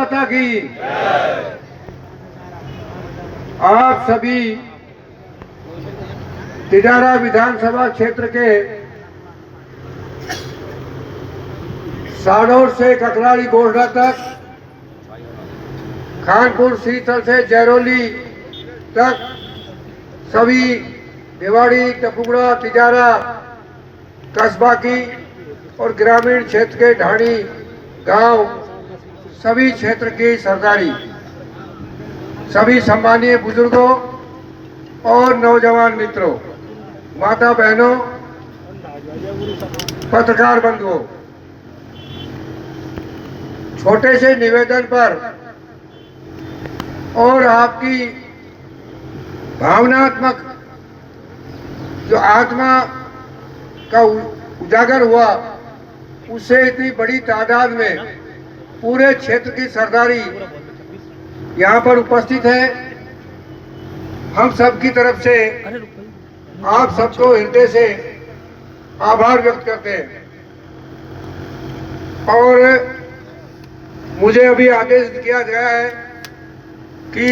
माता की। आप सभी तिजारा विधानसभा क्षेत्र के साडौर से ककराड़ी गोरडा तक, खानपुर शीतल से जैरोली तक सभी भिवाड़ी, टपुगड़ा, तिजारा कस्बा की और ग्रामीण क्षेत्र के ढाणी गांव, सभी क्षेत्र की सरदारी, सभी सम्मानीय बुजुर्गों और नौजवान मित्रों, माता बहनों, पत्रकार बंधुओं, छोटे से निवेदन पर और आपकी भावनात्मक जो आत्मा का उजागर हुआ, उससे इतनी बड़ी तादाद में पूरे क्षेत्र की सरदारी यहाँ पर उपस्थित है। हम सब की तरफ से आप सबको हृदय से आभार व्यक्त करते हैं। और मुझे अभी आदेश किया गया है कि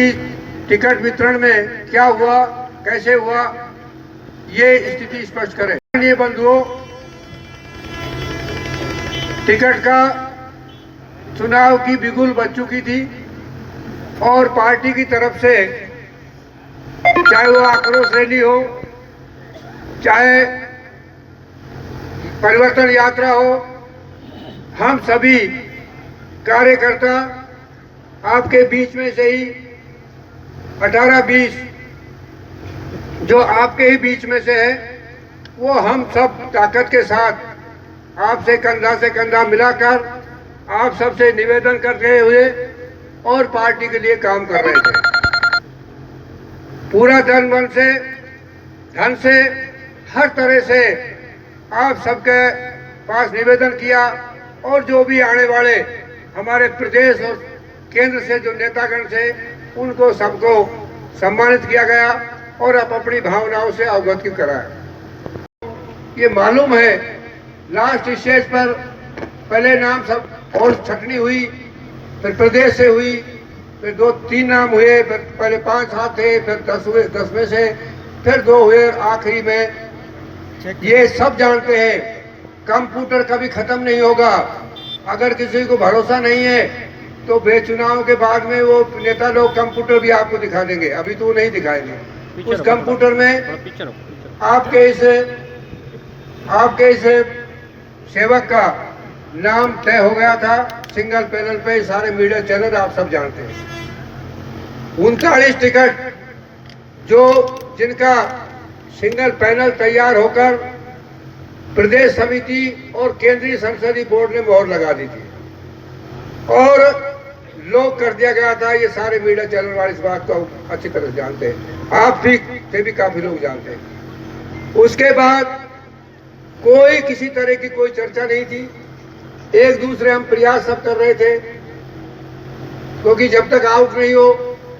टिकट वितरण में क्या हुआ, कैसे हुआ, ये स्थिति स्पष्ट करें। माननीय बंधुओं, टिकट का चुनाव की बिगुल बज चुकी थी और पार्टी की तरफ से चाहे वो आक्रोश रैली हो, चाहे परिवर्तन यात्रा हो, हम सभी कार्यकर्ता आपके बीच में से ही 18-20 जो आपके ही बीच में से है, वो हम सब ताकत के साथ आपसे कंधा से कंधा मिलाकर आप सबसे निवेदन करते हुए और पार्टी के लिए काम कर रहे थे। पूरा धन बल से, धन से, हर तरह से आप सबके पास निवेदन किया और जो भी आने वाले हमारे प्रदेश और केंद्र से जो नेतागण थे, उनको सबको सम्मानित किया गया और आप अपनी भावनाओं से अवगत कराया। ये मालूम है लास्ट स्टेज पर पहले नाम सब और छटनी हुई, फिर प्रदेश से हुई, फिर 2-3 नाम हुए, फिर पहले 5-7 थे, फिर 10 हुए, 10 में से फिर 2 हुए, आखिरी में ये सब जानते हैं कंप्यूटर कभी खत्म नहीं होगा। अगर किसी को भरोसा नहीं है तो बेचुनाव के बाद में वो नेता लोग कंप्यूटर भी आपको दिखा देंगे, अभी तो नहीं दिखाएंगे। उस कंप्यूटर में आपके इस सेवक का नाम तय हो गया था सिंगल पैनल पे, सारे मीडिया चैनल आप सब जानते हैं। 39 टिकट जो जिनका सिंगल पैनल तैयार होकर प्रदेश समिति और केंद्रीय संसदीय बोर्ड ने मोहर लगा दी थी और लॉक कर दिया गया था। ये सारे मीडिया चैनल वाले इस बात को अच्छी तरह जानते हैं, आप भी से भी काफी लोग जानते हैं। उसके बाद कोई किसी तरह की कोई चर्चा नहीं थी, एक दूसरे हम प्रयास सब कर रहे थे, क्योंकि जब तक आउट नहीं हो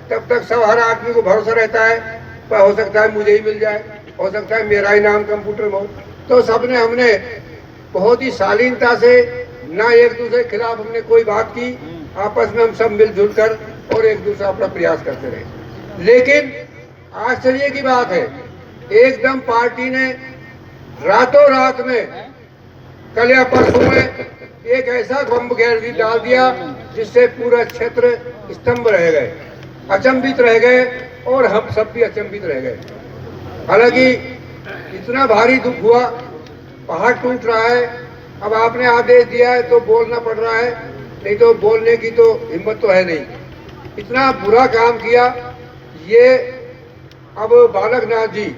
तब तक सब हर आदमी को भरोसा रहता है, पर हो सकता है मुझे ही मिल जाए, हो सकता है मेरा ही नाम कंप्यूटर में हो। तो सबने हमने बहुत ही शालीनता से, ना एक दूसरे के खिलाफ हमने कोई बात की, आपस में हम सब मिलजुल कर और एक दूसरा अपना प्रयास करते रहे। लेकिन आश्चर्य की बात है, एकदम पार्टी ने रातों रात में, कल या परसों में एक ऐसा बम गिर डाल दिया जिससे पूरा क्षेत्र स्तंभ रह गए, अचंभित रह गए और हम सब भी अचंभित रह गए। हालांकि इतना भारी दुख हुआ, पहाड़ टूट रहा है, अब आपने आदेश दिया है तो बोलना पड़ रहा है, नहीं तो बोलने की तो हिम्मत तो है नहीं। इतना बुरा काम किया। ये अब बालकनाथ जी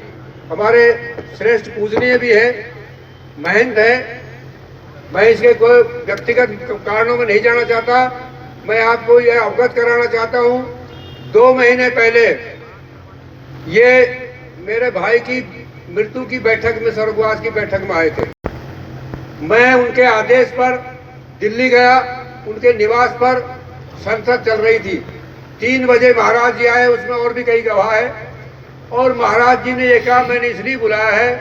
हमारे श्रेष्ठ पूजनीय भी है, महंत है, मैं इसके कोई व्यक्तिगत कारणों में नहीं जाना चाहता, मैं आपको यह अवगत कराना चाहता हूँ। 2 महीने पहले ये मेरे भाई की मृत्यु की बैठक में, स्वर्गवास की बैठक में आए थे। मैं उनके आदेश पर दिल्ली गया, उनके निवास पर संसद चल रही थी। 3 बजे महाराज जी आए, उसमें और भी कई गवाह है, और महाराज जी ने ये कहा मैंने इसलिए बुलाया है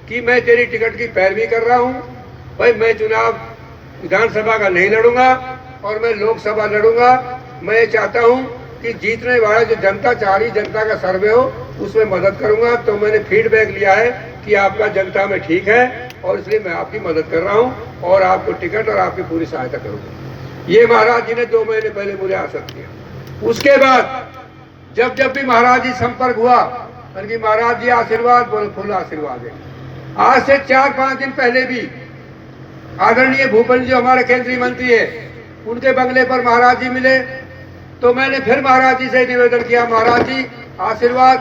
कि मैं तेरी टिकट की पैरवी कर रहा हूँ भाई, मैं चुनाव विधानसभा का नहीं लड़ूंगा, और मैं लोकसभा लड़ूंगा। मैं ये चाहता हूं कि जीतने वाला जो जनता चाह रही, जनता का सर्वे हो, उसमें मदद करूंगा। तो मैंने फीडबैक लिया है कि आपका जनता में ठीक है और इसलिए मैं आपकी मदद कर रहा हूं और आपको टिकट और आपकी पूरी सहायता करूंगा। ये महाराज जी ने 2 महीने पहले मुझे आश्वस्त किया। उसके बाद जब जब भी महाराज जी संपर्क हुआ, बल्कि महाराज जी आशीर्वाद, बोले फुल आशीर्वाद है। आज से 4-5 दिन पहले भी आदरणीय भूपेंद्र जी हमारे केंद्रीय मंत्री है, उनके बंगले पर महाराज जी मिले। तो मैंने फिर महाराज जी से निवेदन किया, महाराज जी आशीर्वाद।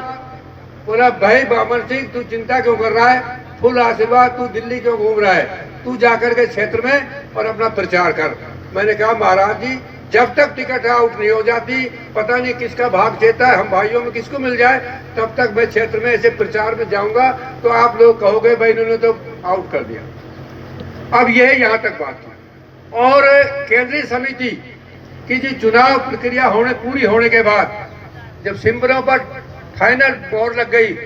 बोला भाई बामन सिंह, तू चिंता क्यों कर रहा है, फुल आशीर्वाद। तू दिल्ली क्यों घूम रहा है, तू जाकर के क्षेत्र में और अपना प्रचार कर। मैंने कहा महाराज जी, जब तक टिकट आउट नहीं हो जाती, पता नहीं किसका भाग चेता है, हम भाइयों में किसको मिल जाए, तब तक मैं क्षेत्र में ऐसे प्रचार में जाऊंगा तो आप लोग कहोगे भाई इन्होंने तो आउट कर दिया। अब ये यहाँ तक बात थी। और केंद्रीय समिति की जो चुनाव प्रक्रिया पूरी होने के बाद जब सिंबलों पर फाइनल मोहर लग गई,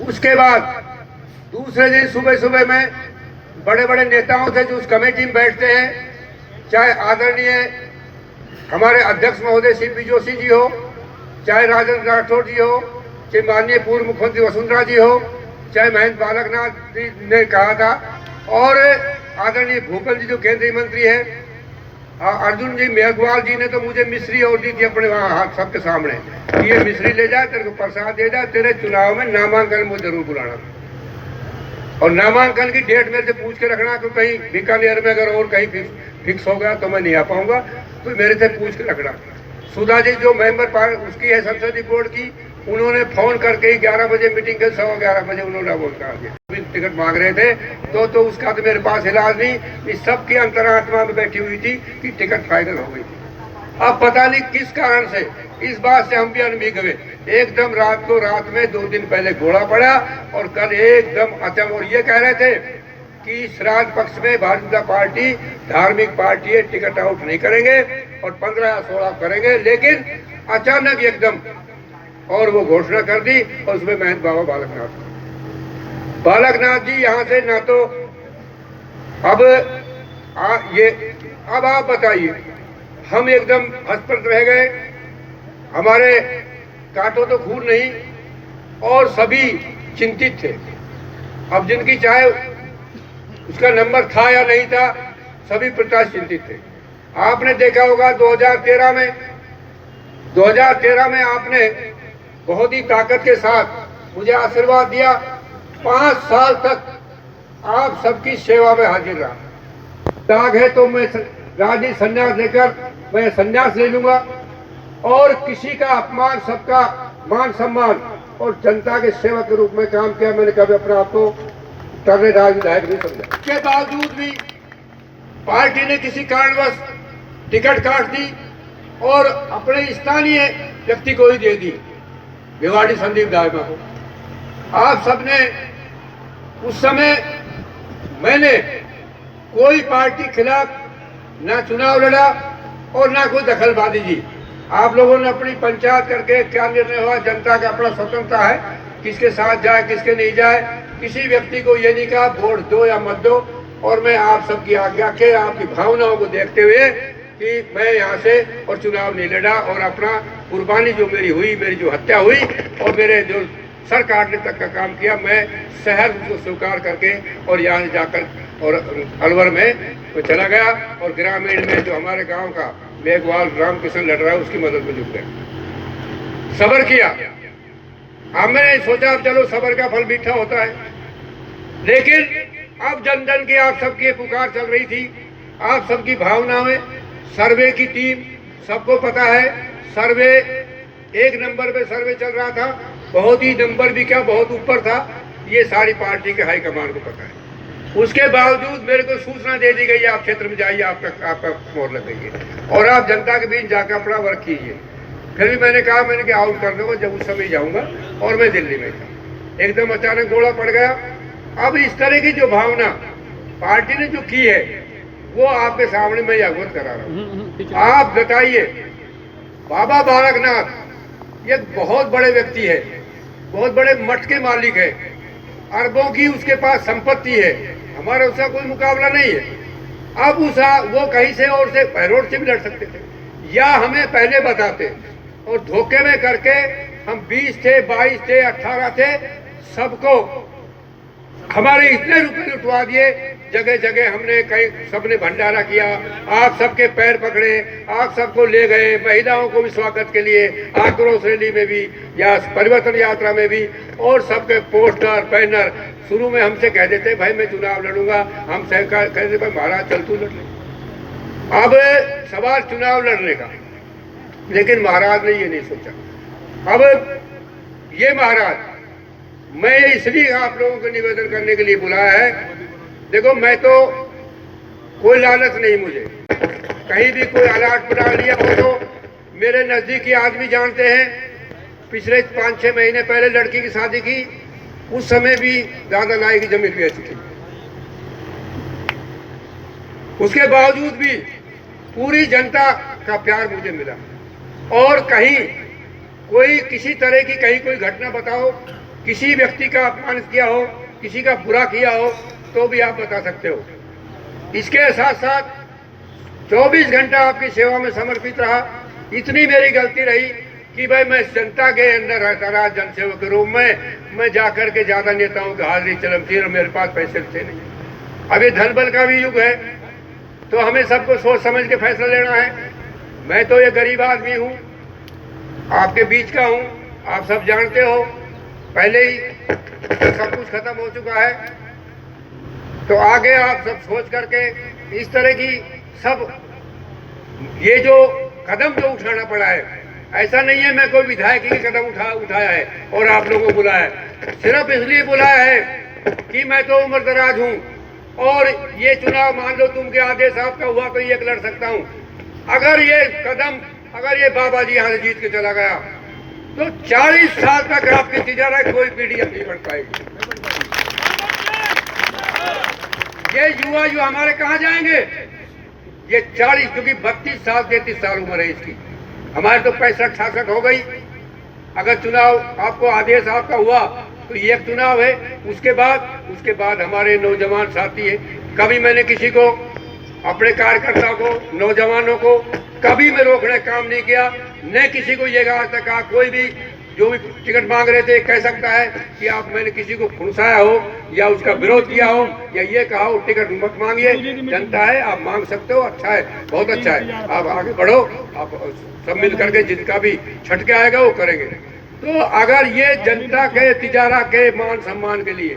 उसके बाद दूसरे दिन सुबह सुबह में बड़े बड़े नेताओं से जो उस कमेटी में बैठते हैं, चाहे आदरणीय हमारे अध्यक्ष महोदय सीपी जोशी जी हो, चाहे राजेंद्र राठौर जी हो, चाहे माननीय पूर्व मुख्यमंत्री वसुंधरा जी हो, चाहे महेंद्र बालकनाथ जी ने कहा था, और आदरणीय भूपेंद्र जी जो केंद्रीय मंत्री है, अर्जुन जी मेघवाल जी ने तो मुझे मिश्री और दी थी अपने वहाँ हाथ सबके सामने, ये मिश्री ले जा, तेरे को प्रसाद दे जा, तेरे चुनाव में नामांकन मुझे जरूर बुलाना। और नामांकन की डेट मेरे से पूछ के रखना, कि कहीं बीकानेर में अगर और कहीं फिक्स हो गया तो मैं नहीं आ पाऊंगा, तो मेरे से पूछ के रखना। सुधा जी जो मेंबर उसकी है संसदीय बोर्ड की, उन्होंने फोन करके 11 बजे मीटिंग के 11:15 बजे उन्होंने बोल दिया टिकट मांग रहे थे, तो उसका तो मेरे पास इलाज नहीं। इस सब की अंतरात्मा में बैठी हुई थी कि टिकट फाइनल हो गई थी। अब पता नहीं किस कारण से इस बात से हम भी अनभिज्ञ हुए। एकदम रात में 2 दिन पहले घोड़ा पड़ा और कल एकदम अचम, और ये कह रहे थे कि श्राद्ध पक्ष में भारतीय जनता पार्टी धार्मिक पार्टी है, टिकट आउट नहीं करेंगे और 15 या 16 करेंगे। लेकिन अचानक एकदम और वो घोषणा कर दी, और उसमें महंत बाबा बालकनाथ जी यहाँ से ना तो अब अब आप बताइए, हम एकदम हतप्रभ रह गए, हमारे कांटों तो खून नहीं और सभी चिंतित थे। अब जिनकी चाहे उसका नंबर था या नहीं था, सभी प्रत्याशी चिंतित थे। आपने देखा होगा 2013 में आपने बहुत ही ताकत के साथ मुझे आशीर्वाद दिया। 5 साल तक आप सबकी सेवा में हाजिर रहा। दाग है तो मैं राजनीतिक संन्यास लेकर मैं संन्यास ले लूंगा, और किसी का अपमान, सबका मान सम्मान और जनता के सेवा के रूप में काम किया। मैंने कभी अपने आप को टर्नेदार विधायक नहीं समझा। इसके बावजूद भी पार्टी ने किसी कारणवश टिकट काट दी और अपने स्थानीय व्यक्ति को ही दे दी, भिवाड़ी संदीप दायमा को। आप सबने उस समय मैंने कोई पार्टी खिलाफ ना चुनाव लड़ा और ना कोई दखलबाजी की। आप लोगों ने अपनी पंचायत करके क्या निर्णय हुआ, जनता का अपना स्वतंत्रता है, किसके साथ जाए किसके नहीं जाए। किसी व्यक्ति को ये नहीं कहा वोट दो या मत दो। और मैं आप सबकी आज्ञा के, आपकी भावनाओं को देखते हुए कि मैं यहाँ से और चुनाव नहीं लड़ा, और अपना कुर्बानी जो मेरी हुई, मेरी जो हत्या हुई और मेरे जो सर काटने तक का काम किया, मैं शहर को स्वीकार करके और यहाँ से जाकर और अलवर में तो चला गया, और ग्रामीण में जो हमारे गांव का मेघवाल रामकिशन लड़ रहा है उसकी मदद में जुट गया। सब्र किया। अब मैंने सोचा चलो सब्र का फल मीठा होता है, लेकिन अब जन जन की आप सबकी पुकार चल रही थी, आप सबकी भावनाएं। सर्वे की टीम, सबको पता है सर्वे 1 नंबर पे सर्वे चल रहा था, बहुत ही नंबर भी क्या बहुत ऊपर था, ये सारी पार्टी के हाईकमान को पता है। उसके बावजूद मेरे को सूचना दे दी गई, आप क्षेत्र में जाइए, आपका मोहर लगाइए और आप जनता के बीच जाकर अपना वर्क कीजिए। फिर भी मैंने कहा आउट कर दूंगा जब उस समय जाऊंगा, और मैं दिल्ली में था। एकदम अचानक गोला पड़ गया। अब इस तरह की जो भावना पार्टी ने जो की है वो आपके सामने मैं अवगत करा रहा हूँ। आप बताइए, बाबा बालकनाथ ये बहुत बड़े व्यक्ति है, बहुत बड़े मठ के मालिक है, अरबों की उसके पास संपत्ति है, हमारा उसका कोई मुकाबला नहीं है। अब वो कहीं से और से पैरोड से भी लड़ सकते थे, या हमें पहले बताते, और धोखे में करके हम 20 थे, 22 थे, 18 थे, सबको हमारे इतने रुपए लुटवा दिए। जगह जगह हमने कहीं सबने भंडारा किया, आप सबके पैर पकड़े, आप सबको ले गए, महिलाओं को भी स्वागत के लिए आक्रोश रैली में भी या परिवर्तन यात्रा में भी, और सबके पोस्टर बैनर। शुरू में हमसे कह देते भाई मैं चुनाव लड़ूंगा, हम सहकार कहते भाई महाराज चल तू लड़ ले। अब सवाल चुनाव लड़ने का, लेकिन महाराज ने ये नहीं सोचा। अब ये महाराज, मैं इसलिए आप लोगों को निवेदन करने के लिए बुलाया है। देखो मैं तो कोई लालच नहीं, मुझे कहीं भी कोई अलाट बना लिया हो तो मेरे नजदीकी आदमी जानते हैं। पिछले 5-6 महीने पहले लड़की की शादी की, उस समय भी दादा नाई की जमीन बेची थी। उसके बावजूद भी पूरी जनता का प्यार मुझे मिला। और कहीं कोई किसी तरह की कहीं कोई घटना बताओ, किसी व्यक्ति का अपमान किया हो, किसी का बुरा किया हो, तो भी आप बता सकते हो। इसके साथ साथ 24 घंटा आपकी सेवा में समर्पित रहा। इतनी मेरी गलती रही कि भाई मैं जनता के अंदर रहता रहा, जनसेवक के रूप में। मैं जाकर के ज्यादा नेताओं की हाजिरी चलमथी, और मेरे पास पैसे थे नहीं। अभी धन बल का भी युग है, तो हमें सबको सोच समझ के फैसला लेना है। मैं तो ये गरीब आदमी हूँ, आपके बीच का हूँ, आप सब जानते हो। पहले ही सब कुछ खत्म हो चुका है, तो आगे आप सब सोच करके इस तरह की सब ये जो कदम जो उठाना पड़ा है, ऐसा नहीं है मैं कोई विधायक ही कदम उठाया है और आप लोगों को बुलाया है। सिर्फ इसलिए बुलाया है कि मैं तो उम्र दराज हूँ, और ये चुनाव मान लो तुम के आदेश आपका हुआ तो एक लड़ सकता हूँ। अगर ये कदम, अगर ये बाबा जी यहाँ से जीत के चला गया तो 40 साल तक आपकी तिजारत कोई पीढ़ी नहीं बढ़ पाएगी। ये युवा जो हमारे कहाँ जाएंगे? ये 40, क्योंकि 32 साल 33 साल उम्र है इसकी, हमारे तो 65-66 हो गई। अगर चुनाव आपको आदेश आपका हुआ तो ये एक चुनाव है, उसके बाद हमारे नौजवान साथी है। कभी मैंने किसी को, अपने कार्यकर्ता को, नौजवानों को कभी मैं रोकने काम नहीं किया, न किसी को ये आज तक कहा। कोई भी जो भी टिकट मांग रहे थे कह सकता है कि आप, मैंने किसी को फुंसाया हो या उसका विरोध किया हो या ये कहा हो टिकट मत मांगिए, जनता है, आप मांग सकते हो, अच्छा है, बहुत अच्छा है, आप आगे बढ़ो, आप सब मिल करके जिनका भी छटके आएगा वो करेंगे। तो अगर ये जनता के, तिजारा के मान सम्मान के लिए,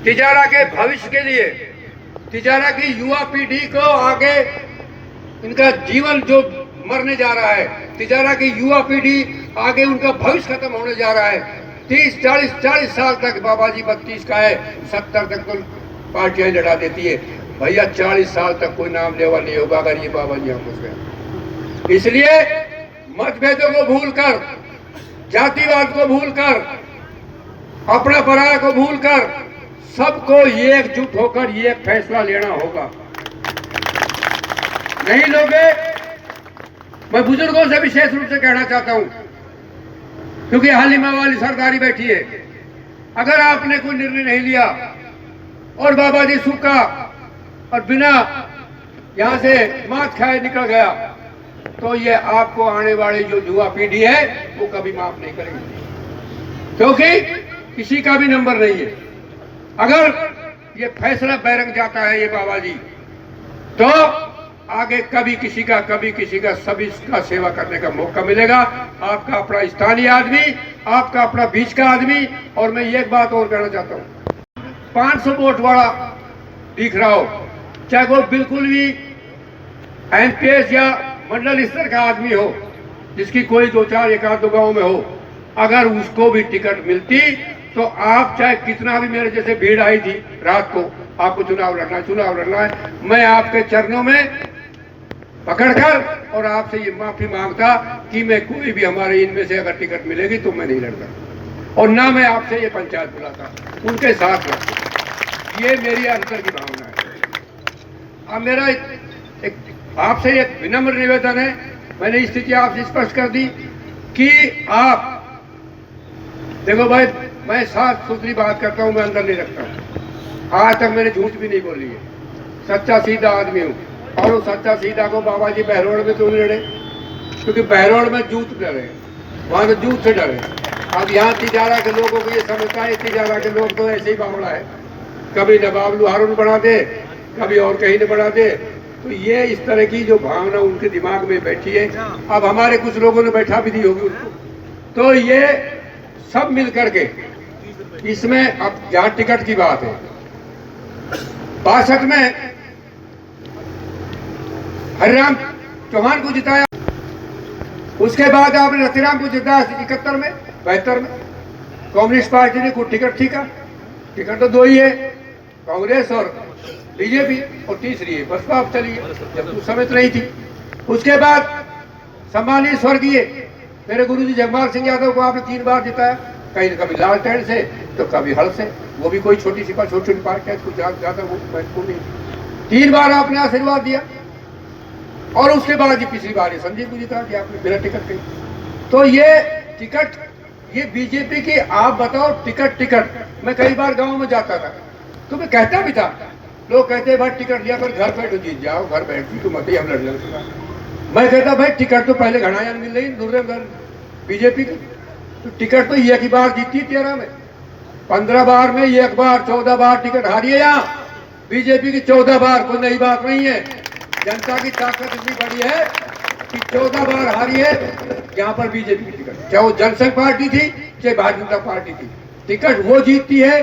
तिजारा के भविष्य के लिए, तिजारा की युवा पीढ़ी को आगे इनका जीवन जो मरने जा रहा है, तिजारा की युवा पीढ़ी आगे उनका भविष्य खत्म होने जा रहा है। 30-40 साल तक बाबा जी 32 का है, 70 तक तो पार्टियां लड़ा देती है। भैया 40 साल तक कोई नाम लेवा नहीं होगा अगर ये बाबा जी हम घुस गए। इसलिए मतभेदों को भूलकर, जातिवाद को भूलकर, अपना पराया को भूलकर, सबको एकजुट होकर ये फैसला लेना होगा। नहीं लोगे, मैं बुजुर्गों से विशेष रूप से कहना चाहता हूं, क्योंकि हालिमा वाली सरदारी बैठी है। अगर आपने कोई निर्णय नहीं लिया और बाबा जी सूखा और बिना यहां से मात खाए निकल गया, तो ये आपको आने वाली जो युवा पीढ़ी है वो कभी माफ नहीं करेगी, क्योंकि किसी का भी नंबर नहीं है। अगर ये फैसला बैरंग जाता है ये बाबा जी, तो आगे कभी किसी का सभी का सेवा करने का मौका मिलेगा। आपका अपना स्थानीय आदमी, आपका अपना बीच का आदमी। और मैं एक बात और कहना चाहता हूँ, 500 वोट वाला दिख रहा हो, चाहे वो बिल्कुल भी एमपीएस या मंडल स्तर का आदमी हो, जिसकी कोई 2-4 1-2 गाँव में हो, अगर उसको भी टिकट मिलती तो आप चाहे कितना भी, मेरे जैसे भीड़ आई थी रात को, आपको चुनाव लड़ना है, मैं आपके चरणों में पकड़कर और आपसे ये माफी मांगता कि मैं कोई भी हमारे इनमें से अगर टिकट मिलेगी तो मैं नहीं लड़ता, और ना मैं आपसे ये पंचायत बुलाता, उनके साथ लड़ता। ये मेरी अंतर की भावना है। अब मेरा एक आपसे एक विनम्र निवेदन है, मैंने स्थिति आपसे स्पष्ट कर दी कि आप देखो भाई, मैं साफ सुथरी बात करता हूं, मैं अंदर नहीं रखता हूं। आज तक मैंने झूठ भी नहीं बोली है, सच्चा सीधा आदमी हूँ। और उस सच्चा सीधा को बाबा जी बहरोड़ में क्यों लड़े? क्योंकि बहरोड़ में जूत डरे, वहां तो जूत से डरे। अब यहाँ तिजारा के लोगों को ये समझता है, तिजारा के लोग तो ऐसे ही बावड़ा है, कभी नवाब लुहारुन बना दे, कभी और कहीं ने बना दे। तो ये इस तरह की जो भावना उनके दिमाग में बैठी है, अब हमारे कुछ लोगों ने बैठा भी दी होगी उनको। तो ये सब मिल करके इसमें, अब जहाँ टिकट की बात है, 62 में हरिराम चौहान को जिताया, उसके बाद आपने रतिराम को जिताया 71 में, 72 में। कम्युनिस्ट पार्टी ने कोई टिकट ठीक है, टिकट तो दो ही है, कांग्रेस और बीजेपी, और तीसरी है बसपा। अब चली है, जब उस समय तो नहीं थी। उसके बाद सम्मानित स्वर्गीय मेरे गुरुजी जगमाल सिंह यादव को आपने 3 बार जिताया, कहीं कभी लालटेन से तो कभी हल से, वो भी कोई छोटी छोटी पार्टी है, कुछ ज्यादा वो महत्वपूर्ण नहीं। 3 बार आपने आशीर्वाद दिया, और उसके बाद जी पिछली बार ये संजीव को जिता दिया आपने बिना टिकट के। तो ये टिकट, ये बीजेपी की, आप बताओ टिकट। मैं कई बार गांव में जाता था तो मैं कहता भी था, लोग कहते भाई टिकट लिया कर घर बैठो, जीत जाओ, घर बैठ जी तुम हम लड़ जाओ। मैं कहता भाई टिकट तो पहले घनाया मिल रही दूर बीजेपी की, तो टिकट तो एक ही बार जीती 13 में, 15 बार में एक बार, 14 बार टिकट हारी है यहाँ बीजेपी की, 14 बार। कोई नई बात नहीं है, जनता की ताकत इतनी बड़ी है कि 14 बार हारी है यहाँ पर बीजेपी की टिकट, चाहे वो जनसंघ पार्टी थी चाहे भारतीय जनता पार्टी थी। टिकट वो जीतती है,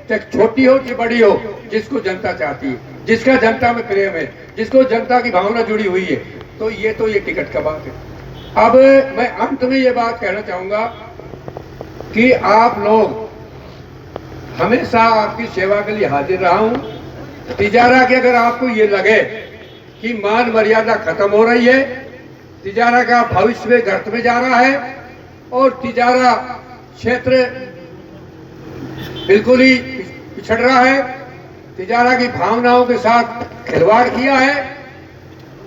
चाहे छोटी हो चाहे बड़ी हो, जिसको जनता चाहती है, जिसका जनता में प्रेम है, जिसको जनता की भावना जुड़ी हुई है। तो ये टिकट का बात है। अब मैं अंत में ये बात कहना चाहूंगा कि आप लोग, हमेशा आपकी सेवा के लिए हाजिर रहा हूं। तिजारा के अगर आपको ये लगे कि मान मर्यादा खत्म हो रही है, तिजारा का भविष्य में गर्त में जा रहा है, और तिजारा क्षेत्र बिल्कुल ही पिछड़ रहा है, तिजारा की भावनाओं के साथ खिलवाड़ किया है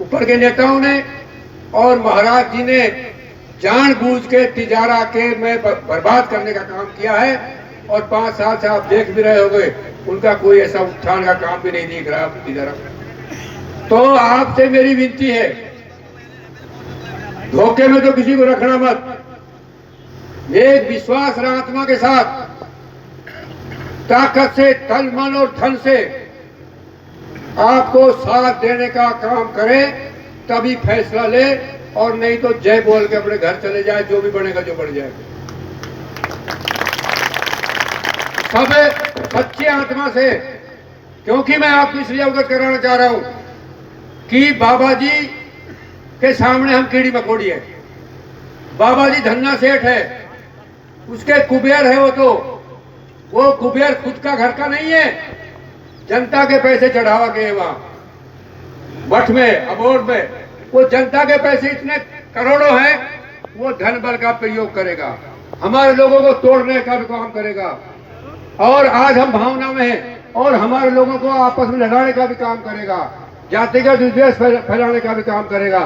ऊपर के नेताओं ने, और महाराज जी ने जानबूझ के तिजारा के में बर्बाद करने का काम किया है। और 5 साल से आप देख भी रहे होंगे, उनका कोई ऐसा उत्थान का काम भी नहीं दिख रहा तिजारा। तो आपसे मेरी विनती है, धोखे में तो किसी को रखना मत, एक विश्वास आत्मा के साथ ताकत से, तन मन और धन से आपको साथ देने का काम करें, तभी फैसला ले, और नहीं तो जय बोल के अपने घर चले जाए, जो भी बनेगा जो बढ़ जाएगा। सब सच्ची आत्मा से, क्योंकि मैं आपको इसलिए अवगत कराना चाह रहा हूं कि बाबा जी के सामने हम कीड़ी मकोड़ी है। बाबा जी धन्ना सेठ है, उसके कुबेर है वो कुबेर खुद का घर का नहीं है, जनता के पैसे चढ़ावा गए वहां मठ में, अबोर्ड में। वो जनता के पैसे इतने करोड़ों हैं, वो धन बल का प्रयोग करेगा, हमारे लोगों को तोड़ने का भी काम करेगा, और आज हम भावना में हैं, और हमारे लोगों को आपस में लड़ाने का भी काम करेगा, जातिगत विद्वेष फैलाने का भी काम करेगा।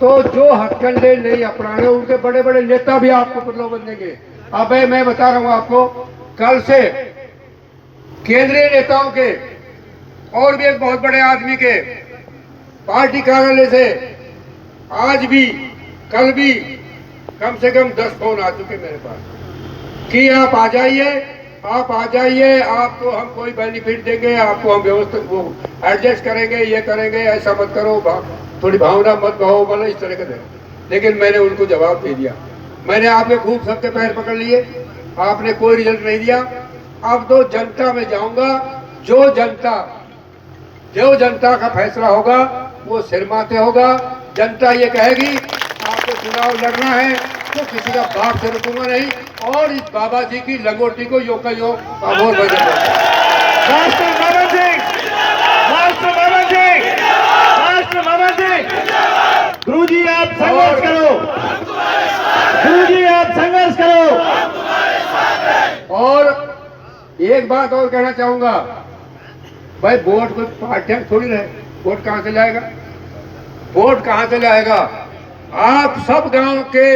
तो जो हथकंडे नहीं अपनाने, उनके बड़े बड़े नेता भी आपको प्रलोभन देंगे। अब मैं बता रहा हूं आपको, कल से केंद्रीय नेताओं के और भी एक बहुत बड़े आदमी के पार्टी कार्यालय से आज भी कल भी कम से कम 10 फोन आ चुके मेरे पास कि आप आ जाइए, आपको हम कोई बेनिफिट देंगे, आपको हम व्यवस्थित वो एडजस्ट करेंगे, ये करेंगे, ऐसा मत करो, थोड़ी भावना मत बहो, मतलब इस तरह के। लेकिन मैंने उनको जवाब दे दिया, मैंने आपके खूब सबके पैर पकड़ लिए, आपने कोई रिजल्ट नहीं दिया। अब तो जनता में जाऊंगा, जो जनता का फैसला होगा वो सिरमाते होगा। जनता ये कहेगी आपको चुनाव लड़ना है तो किसी का बाप से रुकूंगा नहीं, और इस बाबा जी की लंगोटी को योग का योग अभोर बजाएगा। मास्टर बाबा जी, गुरुजी आप संघर्ष करो, गुरुजी आप संघर्ष करो। और एक बात और कहना चाहूंगा, भाई वोट कोई पाठ्यक्रम थोड़ी रहे, वोट कहां से लाएगा, वोट कहां से लाएगा? आप सब गांव के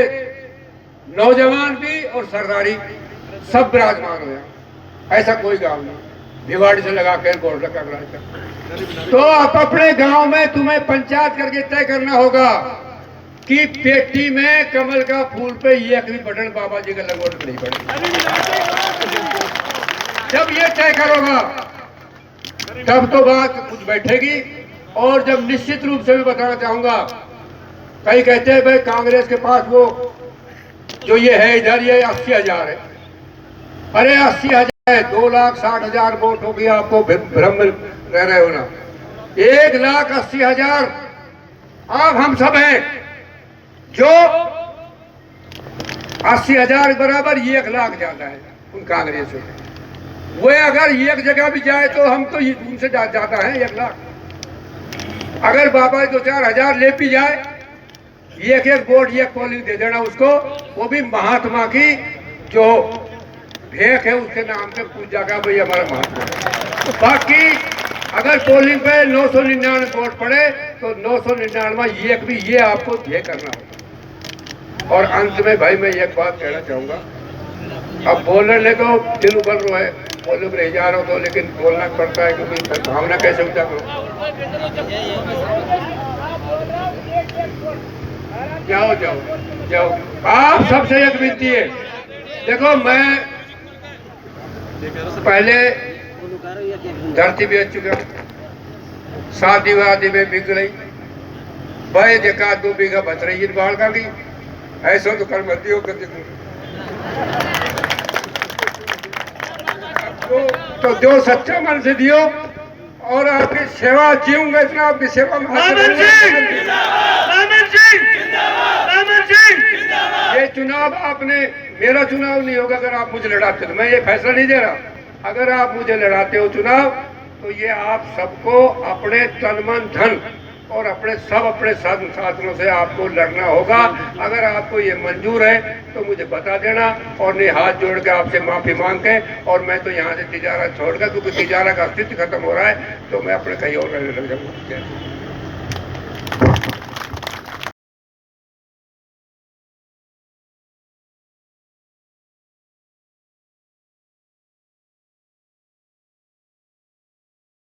नौजवान भी और सरदारी सब विराजमान हो, ऐसा कोई गांव नहीं भिवाड़ी से लगा कर गोरखा तक। तो आप अपने गांव में तुम्हें पंचायत करके तय करना होगा कि पेटी में कमल का फूल पे एक भी बटन बाबा जी का लंगोट नहीं पड़ेगा। जब ये तय करोगा तब तो बात कुछ बैठेगी। और जब निश्चित रूप से मैं बताना चाहूंगा, कई कहते हैं भाई कांग्रेस के पास वो जो ये है इधर ये 80,000 है। अरे 80,000 है, 2,60,000 वोट होगी, आपको भ्रम में रह रहे हो ना। 1,80,000 आप हम सब हैं, जो 80,000 बराबर 1,00,000 ज्यादा है उन कांग्रेस से। वो अगर एक जगह भी जाए तो हम तो उनसे ज्यादा है 1,00,000। अगर बाबा 2-4 हजार ले भी जाए, एक वोट एक पोलिंग दे देना उसको, वो भी महात्मा की जो भेंट है उसके नाम से पूजा का भाई हमारा महात्मा। तो बाकी अगर पोलिंग पे 999 वोट पड़े तो 999 एक भी ये आपको ध्येय करना होगा। और अंत में भाई मैं एक बात कहना चाहूंगा, अब बोलने तो दिल उबल रहा है, बोलो रह जा रहा हो तो, लेकिन बोलना पड़ता है क्योंकि भावना कैसे उठा करो। जाओ जाओ जाओ, आप सबसे एक विनती है। देखो मैं पहले धरती बेच चुका, शादी वादी में बिक रही, भाई देखा 2 बीघा बच रही बाढ़ का भी, ऐसा तो कर मत दियो तो जो सच्चा मन से दियो। और आपकी सेवा जीऊंगा इतना, आपकी सेवा में ये चुनाव आपने, मेरा चुनाव नहीं होगा अगर आप मुझे लड़ाते तो। मैं ये फैसला नहीं दे रहा, अगर आप मुझे लड़ाते हो चुनाव तो ये आप सबको अपने तन मन धन और अपने साधनों से आपको लड़ना होगा। अगर आपको ये मंजूर है तो मुझे बता देना, और नहीं हाथ जोड़ के आपसे माफी मांग के, और मैं तो यहाँ से तिजारा छोड़कर, क्योंकि तिजारा का अस्तित्व खत्म हो रहा है, तो मैं अपने कहीं और रहने लग जाऊंगा।